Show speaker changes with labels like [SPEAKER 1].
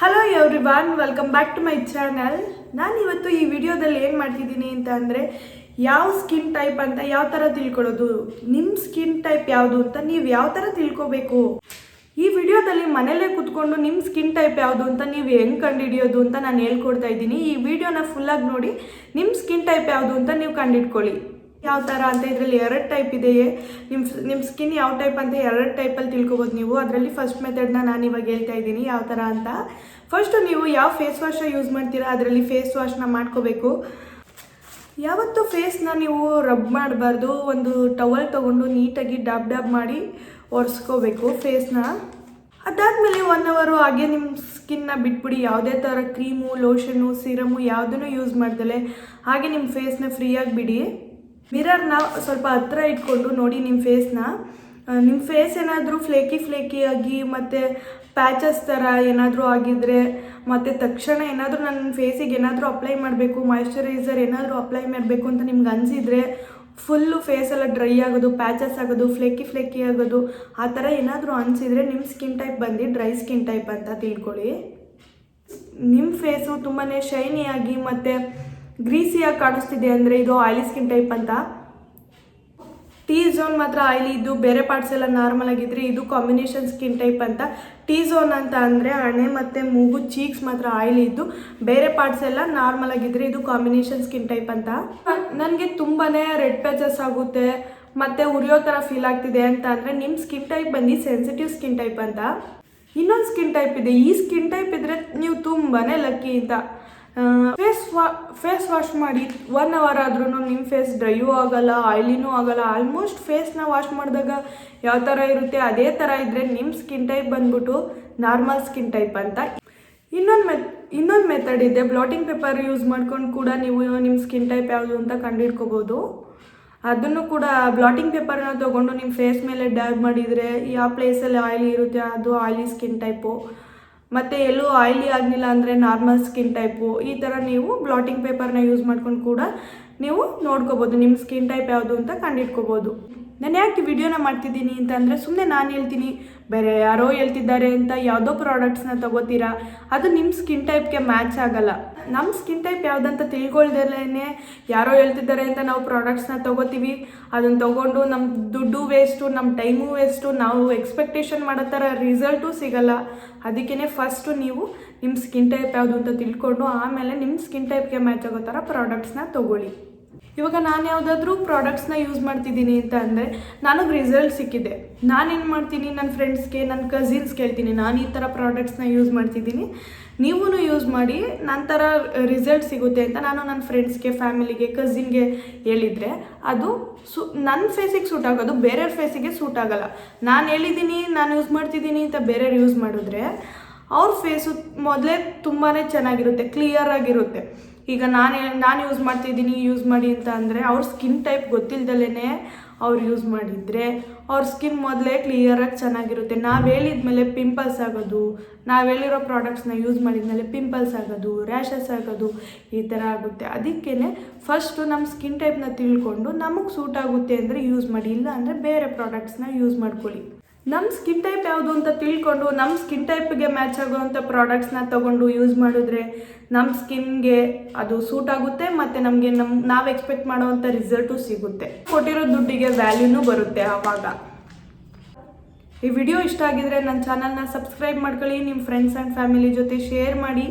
[SPEAKER 1] Hello everyone, welcome back to my channel. ನಾನು ಇವತ್ತು ಈ ವಿಡಿಯೋದಲ್ಲಿ ಏನು ಮಾಡ್ತಿದ್ದೀನಿ ಅಂತ ಅಂದರೆ, ಯಾವ ಸ್ಕಿನ್ ಟೈಪ್ ಅಂತ ಯಾವ ಥರ ತಿಳ್ಕೊಳ್ಳೋದು, ನಿಮ್ಮ ಸ್ಕಿನ್ ಟೈಪ್ ಯಾವುದು ಅಂತ ನೀವು ಯಾವ ಥರ ತಿಳ್ಕೊಬೇಕು. ಈ ವಿಡಿಯೋದಲ್ಲಿ ಮನೇಲೇ ಕೂತ್ಕೊಂಡು ನಿಮ್ಮ ಸ್ಕಿನ್ ಟೈಪ್ ಯಾವುದು ಅಂತ ನೀವು ಹೆಂಗೆ ಕಂಡುಹಿಡಿಯೋದು ಅಂತ ನಾನು ಹೇಳ್ಕೊಡ್ತಾ ಇದ್ದೀನಿ. ಈ ವಿಡಿಯೋನ ಫುಲ್ಲಾಗಿ ನೋಡಿ ನಿಮ್ಮ ಸ್ಕಿನ್ ಟೈಪ್ ಯಾವುದು ಅಂತ ನೀವು ಕಂಡುಹಿಡ್ಕೊಳ್ಳಿ. ಯಾವ ಥರ ಅಂತ ಇದರಲ್ಲಿ 2 ಟೈಪ್ ಇದೆಯೇ, ನಿಮ್ಮ ಸ್ಕಿನ್ ಯಾವ ಟೈಪ್ ಅಂತ 2 ಟೈಪಲ್ಲಿ ತಿಳ್ಕೊಬೋದು ನೀವು. ಅದರಲ್ಲಿ ಫಸ್ಟ್ ಮೆಥಡ್ನ ನಾನು ಇವಾಗ ಹೇಳ್ತಾ ಇದ್ದೀನಿ ಯಾವ ಥರ ಅಂತ. ಫಸ್ಟು ನೀವು ಯಾವ ಫೇಸ್ ವಾಶ ಯೂಸ್ ಮಾಡ್ತೀರಾ ಅದರಲ್ಲಿ ಫೇಸ್ ವಾಶ್ನ ಮಾಡ್ಕೋಬೇಕು. ಯಾವತ್ತೂ ಫೇಸ್ನ ನೀವು ರಬ್ ಮಾಡಬಾರ್ದು. ಒಂದು ಟವಲ್ ತೊಗೊಂಡು ನೀಟಾಗಿ ಡಾಬ್ ಮಾಡಿ ಒರೆಸ್ಕೋಬೇಕು ಫೇಸ್ನ. ಅದಾದಮೇಲೆ 1 ಅವರ್ ಹಾಗೆ ನಿಮ್ಮ ಸ್ಕಿನ್ನ ಬಿಟ್ಬಿಡಿ. ಯಾವುದೇ ಥರ ಕ್ರೀಮು, ಲೋಷನ್ನು, ಸಿರಮು ಯಾವುದನ್ನು ಯೂಸ್ ಮಾಡ್ದಲೆ ಹಾಗೆ ನಿಮ್ಮ ಫೇಸ್ನ ಫ್ರೀಯಾಗಿ ಬಿಡಿ. ಮಿರರ್ನ ಸ್ವಲ್ಪ ಹತ್ರ ಇಟ್ಕೊಂಡು ನೋಡಿ ನಿಮ್ಮ ಫೇಸ್ನ. ನಿಮ್ಮ ಫೇಸ್ ಏನಾದರೂ ಫ್ಲೇಕಿ ಆಗಿ ಮತ್ತು ಪ್ಯಾಚಸ್ ಥರ ಏನಾದರೂ ಆಗಿದ್ದರೆ, ಮತ್ತು ತಕ್ಷಣ ಏನಾದರೂ ನನ್ನ ಫೇಸಿಗೆ ಏನಾದರೂ ಅಪ್ಲೈ ಮಾಡಬೇಕು, ಮಾಯ್ಶ್ಚರೈಸರ್ ಏನಾದರೂ ಅಪ್ಲೈ ಮಾಡಬೇಕು ಅಂತ ನಿಮ್ಗೆ ಅನಿಸಿದರೆ, ಫುಲ್ಲು ಫೇಸೆಲ್ಲ ಡ್ರೈ ಆಗೋದು, ಪ್ಯಾಚಸ್ ಆಗೋದು, ಫ್ಲೇಕಿ ಆಗೋದು, ಆ ಥರ ಏನಾದರೂ ಅನಿಸಿದರೆ ನಿಮ್ಮ ಸ್ಕಿನ್ ಟೈಪ್ ಬಂದು ಡ್ರೈ ಸ್ಕಿನ್ ಟೈಪ್ ಅಂತ ತಿಳ್ಕೊಳ್ಳಿ. ನಿಮ್ಮ ಫೇಸು ತುಂಬಾ ಶೈನಿಯಾಗಿ ಮತ್ತು ಗ್ರೀಸಿಯಾಗಿ ಕಾಣಿಸ್ತಿದೆ ಅಂದರೆ ಇದು ಆಯಿಲಿ ಸ್ಕಿನ್ ಟೈಪ್ ಅಂತ. ಟಿ ಝೋನ್ ಮಾತ್ರ ಆಯಿಲಿ ಇದ್ದು ಬೇರೆ ಪಾರ್ಟ್ಸ್ ಎಲ್ಲ ನಾರ್ಮಲ್ ಆಗಿದ್ರೆ ಇದು ಕಾಂಬಿನೇಷನ್ ಸ್ಕಿನ್ ಟೈಪ್ ಅಂತ. ಟಿ ಝೋನ್ ಅಂತ ಅಂದರೆ ಹಣೆ ಮತ್ತು ಮೂಗು, ಚೀಕ್ಸ್ ಮಾತ್ರ ಆಯಿಲಿ ಇದ್ದು ಬೇರೆ ಪಾರ್ಟ್ಸ್ ಎಲ್ಲ ನಾರ್ಮಲ್ ಆಗಿದ್ರೆ ಇದು ಕಾಂಬಿನೇಷನ್ ಸ್ಕಿನ್ ಟೈಪ್ ಅಂತ. ನನಗೆ ತುಂಬಾ ರೆಡ್ ಪ್ಯಾಚಸ್ ಆಗುತ್ತೆ ಮತ್ತು ಉರಿಯೋ ಥರ ಫೀಲ್ ಆಗ್ತಿದೆ ಅಂತ ಅಂದರೆ ನಿಮ್ಮ ಸ್ಕಿನ್ ಟೈಪ್ ಬಂದು ಸೆನ್ಸಿಟಿವ್ ಸ್ಕಿನ್ ಟೈಪ್ ಅಂತ. ಇನ್ನೊಂದು ಸ್ಕಿನ್ ಟೈಪ್ ಇದೆ. ಈ ಸ್ಕಿನ್ ಟೈಪ್ ಇದ್ದರೆ ನೀವು ತುಂಬಾ ಲಕ್ಕಿ ಅಂತ. ಫೇಸ್ ವಾಶ್ ಮಾಡಿ 1 ಅವರ್ ಆದ್ರೂ ನಿಮ್ಮ ಫೇಸ್ ಡ್ರೈಯೂ ಆಗೋಲ್ಲ, ಆಯಿಲಿನೂ ಆಗೋಲ್ಲ. ಆಲ್ಮೋಸ್ಟ್ ಫೇಸ್ನ ವಾಶ್ ಮಾಡಿದಾಗ ಯಾವ ಥರ ಇರುತ್ತೆ ಅದೇ ಥರ ಇದ್ದರೆ ನಿಮ್ಮ ಸ್ಕಿನ್ ಟೈಪ್ ಬಂದ್ಬಿಟ್ಟು ನಾರ್ಮಲ್ ಸ್ಕಿನ್ ಟೈಪ್ ಅಂತ. ಇನ್ನೊಂದು ಮೆಥಡ್ ಇದೆ. ಬ್ಲಾಟಿಂಗ್ ಪೇಪರ್ ಯೂಸ್ ಮಾಡ್ಕೊಂಡು ಕೂಡ ನೀವು ನಿಮ್ಮ ಸ್ಕಿನ್ ಟೈಪ್ ಯಾವುದು ಅಂತ ಕಂಡುಹಿಡ್ಕೋಬೋದು. ಅದನ್ನು ಕೂಡ ಬ್ಲಾಟಿಂಗ್ ಪೇಪರ್ನ ತೊಗೊಂಡು ನಿಮ್ಮ ಫೇಸ್ ಮೇಲೆ ಡ್ಯಾಬ್ ಮಾಡಿದರೆ ಯಾವ ಪ್ಲೇಸಲ್ಲಿ ಆಯಿಲಿ ಇರುತ್ತೆ ಅದು ಆಯಿಲಿ ಸ್ಕಿನ್ ಟೈಪು, ಮತ್ತು ಎಲ್ಲೂ ಆಯಿಲಿ ಆಗಲಿಲ್ಲ ಅಂದರೆ ನಾರ್ಮಲ್ ಸ್ಕಿನ್ ಟೈಪು. ಈ ಥರ ನೀವು ಬ್ಲಾಟಿಂಗ್ ಪೇಪರ್ನ ಯೂಸ್ ಮಾಡ್ಕೊಂಡು ಕೂಡ ನೀವು ನೋಡ್ಕೋಬೋದು ನಿಮ್ಮ ಸ್ಕಿನ್ ಟೈಪ್ ಯಾವುದು ಅಂತ ಕಂಡುಹಿಡ್ಕೋಬೋದು. ನಾನು ಯಾಕೆ ವಿಡಿಯೋನ ಮಾಡ್ತಿದ್ದೀನಿ ಅಂತ ಅಂದರೆ, ಸುಮ್ಮನೆ ನಾನು ಹೇಳ್ತೀನಿ ಬೇರೆ ಯಾರೋ ಹೇಳ್ತಿದ್ದಾರೆ ಅಂತ ಯಾವುದೋ ಪ್ರಾಡಕ್ಟ್ಸ್ನ ತೊಗೋತೀರಾ, ಅದು ನಿಮ್ಮ ಸ್ಕಿನ್ ಟೈಪ್ಗೆ ಮ್ಯಾಚ್ ಆಗೋಲ್ಲ. ನಮ್ಮ ಸ್ಕಿನ್ ಟೈಪ್ ಯಾವುದಂತ ತಿಳ್ಕೊಳ್ದಲೇ ಯಾರೋ ಹೇಳ್ತಿದ್ದಾರೆ ಅಂತ ನಾವು ಪ್ರಾಡಕ್ಟ್ಸ್ನ ತೊಗೋತೀವಿ. ಅದನ್ನು ತೊಗೊಂಡು ನಮ್ಮ ದುಡ್ಡು ವೇಸ್ಟು, ನಮ್ಮ ಟೈಮು ವೇಸ್ಟು, ನಾವು ಎಕ್ಸ್ಪೆಕ್ಟೇಷನ್ ಮಾಡೋ ಥರ ರಿಸಲ್ಟು ಸಿಗೋಲ್ಲ. ಅದಕ್ಕೇ ಫಸ್ಟು ನೀವು ನಿಮ್ಮ ಸ್ಕಿನ್ ಟೈಪ್ ಯಾವುದು ಅಂತ ತಿಳ್ಕೊಂಡು ಆಮೇಲೆ ನಿಮ್ಮ ಸ್ಕಿನ್ ಟೈಪ್ಗೆ ಮ್ಯಾಚ್ ಆಗೋ ಥರ ಪ್ರಾಡಕ್ಟ್ಸ್ನ ತೊಗೊಳ್ಳಿ. ಇವಾಗ ನಾನು ಯಾವುದಾದ್ರೂ ಪ್ರಾಡಕ್ಟ್ಸ್ನ ಯೂಸ್ ಮಾಡ್ತಿದ್ದೀನಿ ಅಂತ ಅಂದರೆ ನನಗೆ ರಿಸಲ್ಟ್ ಸಿಕ್ಕಿದೆ. ನಾನೇನು ಮಾಡ್ತೀನಿ, ನನ್ನ ಫ್ರೆಂಡ್ಸ್ಗೆ, ನನ್ನ ಕಸಿನ್ಸ್ಗೆ ಹೇಳ್ತೀನಿ ನಾನು ಈ ಥರ ಪ್ರಾಡಕ್ಟ್ಸ್ನ ಯೂಸ್ ಮಾಡ್ತಿದ್ದೀನಿ, ನೀವೂ ಯೂಸ್ ಮಾಡಿ, ನನ್ನ ಥರ ರಿಸಲ್ಟ್ ಸಿಗುತ್ತೆ ಅಂತ ನಾನು ನನ್ನ ಫ್ರೆಂಡ್ಸ್ಗೆ, ಫ್ಯಾಮಿಲಿಗೆ, ಕಸಿನ್ಗೆ ಹೇಳಿದರೆ ಅದು ನನ್ನ ಫೇಸಿಗೆ ಸೂಟ್ ಆಗೋದು, ಬೇರೆಯವ್ರ ಫೇಸಿಗೆ ಸೂಟ್ ಆಗೋಲ್ಲ. ನಾನು ಹೇಳಿದ್ದೀನಿ, ನಾನು ಯೂಸ್ ಮಾಡ್ತಿದ್ದೀನಿ ಅಂತ ಬೇರೆಯವ್ರು ಯೂಸ್ ಮಾಡಿದ್ರೆ ಅವ್ರ ಫೇಸು ಮೊದಲೇ ತುಂಬಾ ಚೆನ್ನಾಗಿರುತ್ತೆ, ಕ್ಲಿಯರ್ ಆಗಿರುತ್ತೆ. ಈಗ ನಾನು ಯೂಸ್ ಮಾಡ್ತಿದ್ದೀನಿ ಯೂಸ್ ಮಾಡಿ ಅಂತ ಅಂದರೆ ಅವ್ರ ಸ್ಕಿನ್ ಟೈಪ್ ಗೊತ್ತಿಲ್ದಲೇ ಅವ್ರು ಯೂಸ್ ಮಾಡಿದರೆ ಅವ್ರ ಸ್ಕಿನ್ ಮೊದಲೇ ಕ್ಲಿಯರಾಗಿ ಚೆನ್ನಾಗಿರುತ್ತೆ. ನಾವು ಹೇಳಿದ್ಮೇಲೆ ಪಿಂಪಲ್ಸ್ ಆಗೋದು, ನಾವು ಹೇಳಿರೋ ಪ್ರಾಡಕ್ಟ್ಸ್ನ ಯೂಸ್ ಮಾಡಿದ್ಮೇಲೆ ಪಿಂಪಲ್ಸ್ ಆಗೋದು, ರ್ಯಾಷಸ್ ಆಗೋದು, ಈ ಥರ ಆಗುತ್ತೆ. ಅದಕ್ಕೇ ಫಸ್ಟು ನಮ್ಮ ಸ್ಕಿನ್ ಟೈಪ್ನ ತಿಳ್ಕೊಂಡು ನಮಗೆ ಸೂಟ್ ಆಗುತ್ತೆ ಅಂದರೆ ಯೂಸ್ ಮಾಡಿ, ಇಲ್ಲ ಅಂದರೆ ಬೇರೆ ಪ್ರಾಡಕ್ಟ್ಸ್ನ ಯೂಸ್ ಮಾಡ್ಕೊಳ್ಳಿ. ನಮ್ಮ ಸ್ಕಿನ್ ಟೈಪ್ ಯಾವುದು ಅಂತ ತಿಳ್ಕೊಂಡು ನಮ್ಮ ಸ್ಕಿನ್ ಟೈಪ್ಗೆ ಮ್ಯಾಚ್ ಆಗೋವಂಥ ಪ್ರಾಡಕ್ಟ್ಸ್ನ ತೊಗೊಂಡು ಯೂಸ್ ಮಾಡಿದ್ರೆ ನಮ್ಮ ಸ್ಕಿನ್ಗೆ ಅದು ಸೂಟ್ ಆಗುತ್ತೆ ಮತ್ತು ನಮಗೆ ನಾವು ಎಕ್ಸ್ಪೆಕ್ಟ್ ಮಾಡೋವಂಥ ರಿಸಲ್ಟು ಸಿಗುತ್ತೆ. ಕೊಟ್ಟಿರೋ ದುಡ್ಡಿಗೆ ವ್ಯಾಲ್ಯೂನೂ ಬರುತ್ತೆ ಆವಾಗ. ಈ ವಿಡಿಯೋ ಇಷ್ಟ ಆಗಿದ್ರೆ ನನ್ನ ಚಾನಲ್ನ ಸಬ್ಸ್ಕ್ರೈಬ್ ಮಾಡ್ಕೊಳ್ಳಿ, ನಿಮ್ಮ ಫ್ರೆಂಡ್ಸ್ ಆ್ಯಂಡ್ ಫ್ಯಾಮಿಲಿ ಜೊತೆ ಶೇರ್ ಮಾಡಿ.